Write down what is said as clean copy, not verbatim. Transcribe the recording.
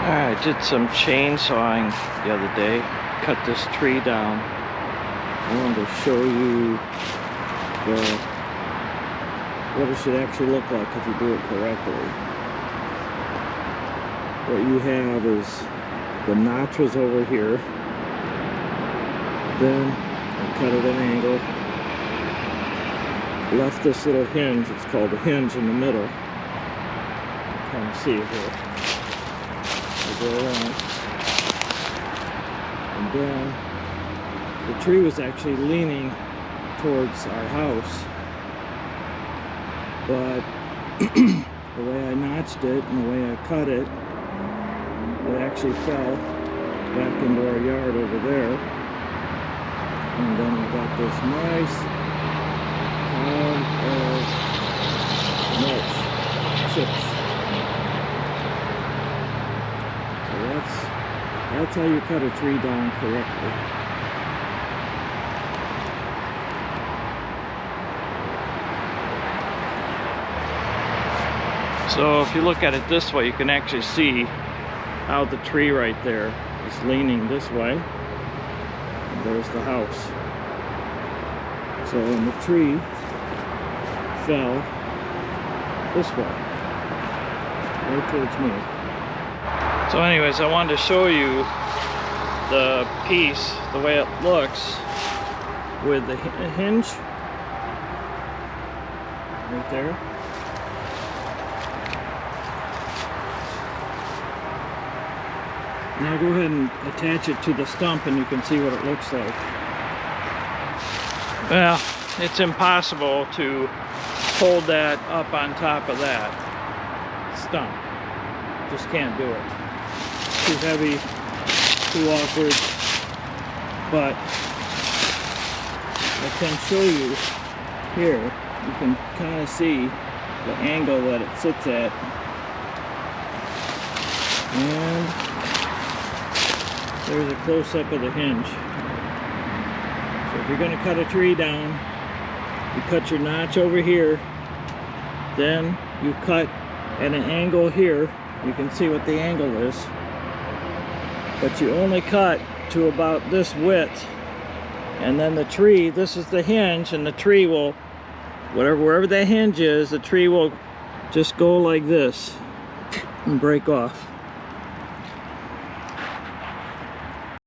I did some chainsawing the other day, cut this tree down. I wanted to show you what it should actually look like if you do it correctly. What you have is the notch was over here, then I cut it at an angle, left this little hinge, it's called a hinge, in the middle. You can kind of see it here. I go around, and then the tree was actually leaning towards our house, but the way I notched it and the way I cut it, it actually fell back into our yard over there. And then I got this nice pound of mulch chips. So that's how you cut a tree down correctly. So if you look at it this way, you can actually see how the tree right there is leaning this way. And there's the house. So when the tree fell this way, right towards me. So anyways, I wanted to show you the piece, the way it looks with the hinge right there. Now go ahead and attach it to the stump and you can see what it looks like. Well, it's impossible to hold that up on top of that stump. Just can't do it. Too heavy, too awkward. But I can show you here, you can kind of see the angle that it sits at. And there's a close-up of the hinge. So if you're going to cut a tree down, you cut your notch over here, then you cut at an angle here. You can see what the angle is. But you only cut to about this width. And then the tree, this is the hinge, and the tree will, wherever that hinge is, the tree will just go like this and break off.